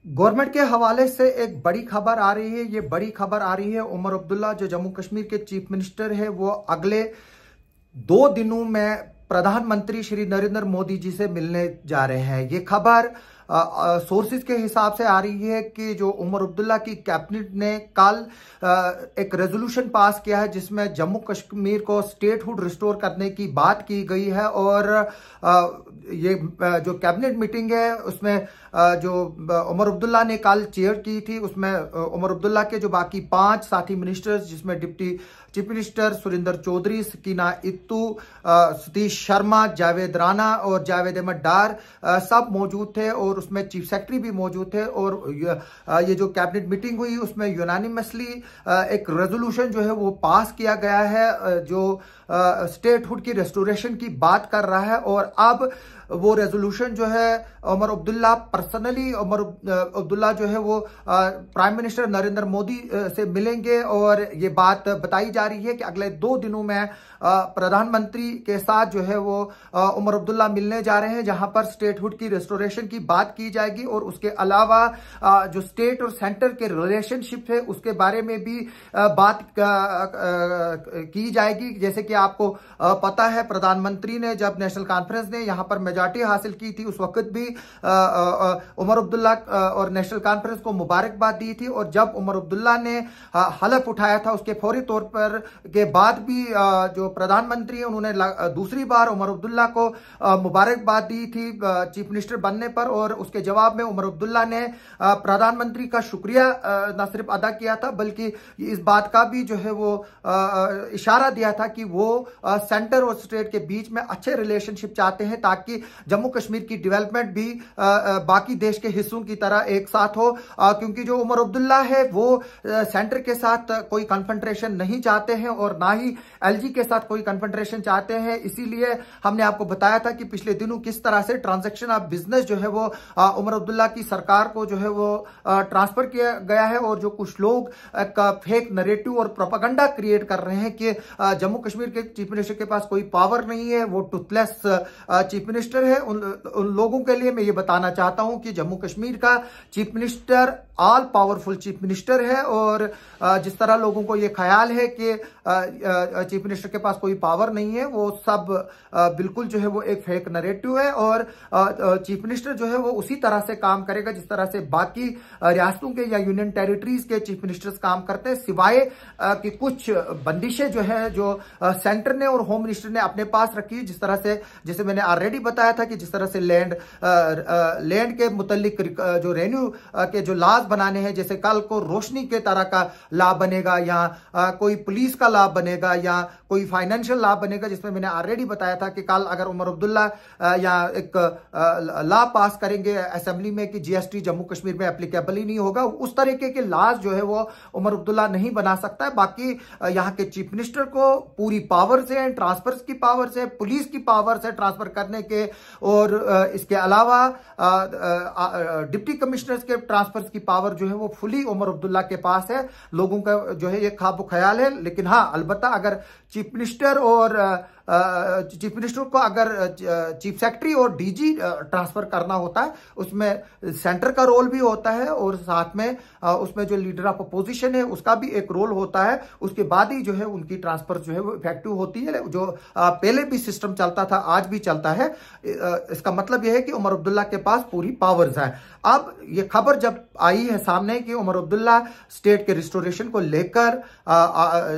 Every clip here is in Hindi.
गवर्नमेंट के हवाले से एक बड़ी खबर आ रही है। ये बड़ी खबर आ रही है उमर अब्दुल्ला जो जम्मू कश्मीर के चीफ मिनिस्टर है, वो अगले 2 दिनों में प्रधानमंत्री श्री नरेंद्र मोदी जी से मिलने जा रहे हैं। ये खबर सोर्सेज के हिसाब से आ रही है कि जो उमर अब्दुल्ला की कैबिनेट ने कल एक रेजोल्यूशन पास किया है जिसमें जम्मू कश्मीर को स्टेटहुड रिस्टोर करने की बात की गई है। और ये जो कैबिनेट मीटिंग है उसमें जो उमर अब्दुल्ला ने कल चेयर की थी, उसमें उमर अब्दुल्ला के जो बाकी 5 साथी मिनिस्टर्स जिसमें deputy chief minister Surendra Choudhary, Sakina Ittoo, Satish Sharma, Javed Rana और जावेद अहमद डार सब मौजूद थे और उसमें चीफ सेक्रेटरी भी मौजूद थे। और ये जो कैबिनेट मीटिंग हुई उसमें यूनानिमसली एक रेजोल्यूशन जो है वो पास किया गया है जो स्टेटहुड की रेस्टोरेशन की बात कर रहा है। और अब वो रेजोल्यूशन जो है उमर अब्दुल्ला पर्सनली उमर अब्दुल्ला जो है वो प्राइम मिनिस्टर नरेंद्र मोदी से मिलेंगे। और ये बात बताई जा रही है कि अगले 2 दिनों में प्रधानमंत्री के साथ जो है वो उमर अब्दुल्ला मिलने जा रहे हैं, जहां पर स्टेटहुड की रेस्टोरेशन की बात की जाएगी। और उसके अलावा जो स्टेट और सेंटर के रिलेशनशिप है उसके बारे में भी बात की जाएगी। जैसे कि आपको पता है प्रधानमंत्री ने जब नेशनल कॉन्फ्रेंस ने यहां पर मेजॉरिटी हासिल की थी उस वक्त भी उमर अब्दुल्ला और नेशनल कॉन्फ्रेंस को मुबारकबाद दी थी। और जब उमर अब्दुल्ला ने हलफ उठाया था उसके फौरी तौर पर के बाद भी जो प्रधानमंत्री है उन्होंने दूसरी बार उमर अब्दुल्ला को मुबारकबाद दी थी चीफ मिनिस्टर बनने पर। और उसके जवाब में उमर अब्दुल्ला ने प्रधानमंत्री का शुक्रिया न सिर्फ अदा किया था बल्कि इस बात का भी जो है वो इशारा दिया था कि वो सेंटर और स्टेट के बीच में अच्छे रिलेशनशिप चाहते हैं ताकि जम्मू कश्मीर की डेवलपमेंट भी बाकी देश के हिस्सों की तरह एक साथ हो। क्योंकि जो उमर अब्दुल्ला है वो सेंटर के साथ कोई कन्फ्रंटेशन नहीं चाहते हैं और ना ही एलजी के साथ कोई कन्फ्रंटेशन चाहते हैं। इसीलिए हमने आपको बताया था कि पिछले दिनों किस तरह से ट्रांजैक्शन ऑफ बिजनेस जो है वो उमर अब्दुल्ला की सरकार को जो है वो ट्रांसफर किया गया है। और जो कुछ लोग का फेक नरेटिव और प्रोपेगेंडा क्रिएट कर रहे हैं कि जम्मू कश्मीर के चीफ मिनिस्टर के पास कोई पावर नहीं है, वो टूथलेस चीफ मिनिस्टर है, उन लोगों के लिए मैं ये बताना चाहता हूं कि जम्मू कश्मीर का chief minister all powerful chief minister है। और जिस तरह लोगों को ये ख्याल है कि चीफ मिनिस्टर के पास कोई पावर नहीं है, वो सब बिल्कुल जो है वो एक फेक नरेटिव है। और चीफ मिनिस्टर जो है वो उसी तरह से काम करेगा जिस तरह से बाकी रियासतों के या यूनियन टेरिटरीज के चीफ मिनिस्टर्स काम करते हैं, सिवाय कि कुछ बंदिशें जो है जो सेंटर ने और होम मिनिस्टर ने अपने पास रखी। जिस तरह से जैसे मैंने ऑलरेडी बताया था कि जिस तरह से लैंड के मुतल्लिक जो रेन्यू के जो लाज बनाने हैं, जैसे कल को रोशनी के तरह का लाभ बनेगा या कोई पुलिस का लाभ बनेगा या कोई फाइनेंशियल लाभ बनेगा, जिसमें मैंने ऑलरेडी बताया था कि कल अगर उमर अब्दुल्ला या एक लॉ पास करेंगे असेंबली में कि जीएसटी जम्मू कश्मीर में एप्लीकेबल ही नहीं होगा, उस तरीके के लाज जो है वो उमर अब्दुल्ला नहीं बना सकता है। बाकी यहाँ के चीफ मिनिस्टर को पूरी पावर से, ट्रांसफर की पावर से, पुलिस की पावर से ट्रांसफर करने के, और इसके अलावा डिप्टी कमिश्नर्स के ट्रांसफर की पावर जो है वो फुली उमर अब्दुल्ला के पास है। लोगों का जो है ये ख्वाब ख्याल है। लेकिन हाँ, अलबत्ता अगर चीफ मिनिस्टर को अगर चीफ सेक्रेटरी और डीजी ट्रांसफर करना होता है उसमें सेंटर का रोल भी होता है और साथ में उसमें जो लीडर ऑफ अपोजिशन है उसका भी एक रोल होता है। उसके बाद ही जो है उनकी ट्रांसफर जो है वो इफेक्टिव होती है। जो पहले भी सिस्टम चलता था आज भी चलता है। इसका मतलब यह है कि उमर अब्दुल्ला के पास पूरी पावर्स है। अब ये खबर जब आई है सामने कि उमर अब्दुल्ला स्टेट के रिस्टोरेशन को लेकर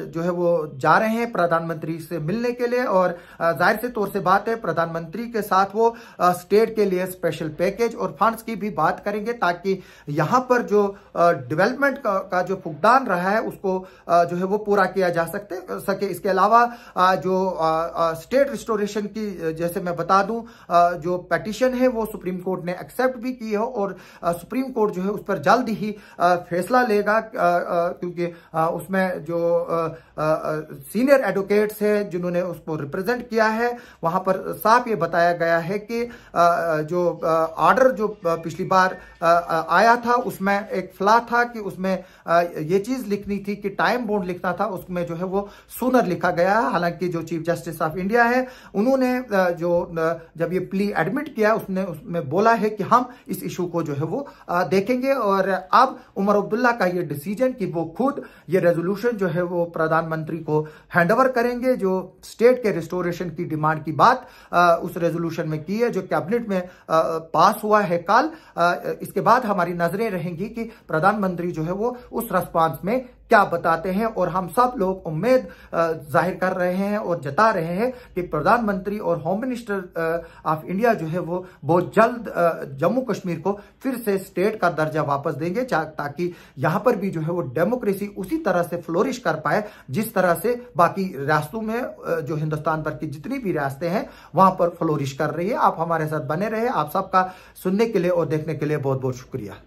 जो है वो जा रहे हैं प्रधानमंत्री से मिलने के लिए, और जाहिर से तौर से बात है प्रधानमंत्री के साथ वो स्टेट के लिए स्पेशल पैकेज और फंड्स की भी बात करेंगे ताकि यहां पर जो डेवलपमेंट का जो फुकदान रहा है उसको जो है वो पूरा किया जा सके। इसके अलावा जो स्टेट रिस्टोरेशन की, जैसे मैं बता दूं, जो पिटीशन है वो सुप्रीम कोर्ट ने एक्सेप्ट भी की है और सुप्रीम कोर्ट जो है उस पर जल्द ही फैसला लेगा, क्योंकि उसमें जो सीनियर एडवोकेट्स हैं जिन्होंने उसको रिप्रेजेंट किया है। वहां पर साफ ये बताया गया है कि जो ऑर्डर जो पिछली बार आया था उसमें एक फ्लॉ था कि उसमें ये चीज लिखनी थी कि टाइम बाउंड लिखना था, उसमें जो है वो सूनर लिखा गया है। हालांकि जो चीफ जस्टिस ऑफ इंडिया है उन्होंने जो जब ये प्ली एडमिट किया उसमें बोला है कि हम इस इशू को जो है वो देखेंगे, और अब उमर अब्दुल्ला का ये डिसीजन कि वो खुद ये रेजोल्यूशन जो है वो प्रधानमंत्री को हैंडओवर करेंगे। जो स्टेट के रिस्टोरेशन की डिमांड की बात उस रेजोल्यूशन में की है जो कैबिनेट में पास हुआ है कल, इसके बाद हमारी नजरें रहेंगी कि प्रधानमंत्री जो है वो उस रिस्पांस में क्या बताते हैं। और हम सब लोग उम्मीद जाहिर कर रहे हैं और जता रहे हैं कि प्रधानमंत्री और होम मिनिस्टर ऑफ इंडिया जो है वो बहुत जल्द जम्मू कश्मीर को फिर से स्टेट का दर्जा वापस देंगे, ताकि यहां पर भी जो है वो डेमोक्रेसी उसी तरह से फ्लोरिश कर पाए जिस तरह से बाकी रियासतों में जो हिंदुस्तान भर की जितनी भी रियासतें हैं वहां पर फ्लोरिश कर रही है। आप हमारे साथ बने रहे। आप सबका सुनने के लिए और देखने के लिए बहुत बहुत शुक्रिया।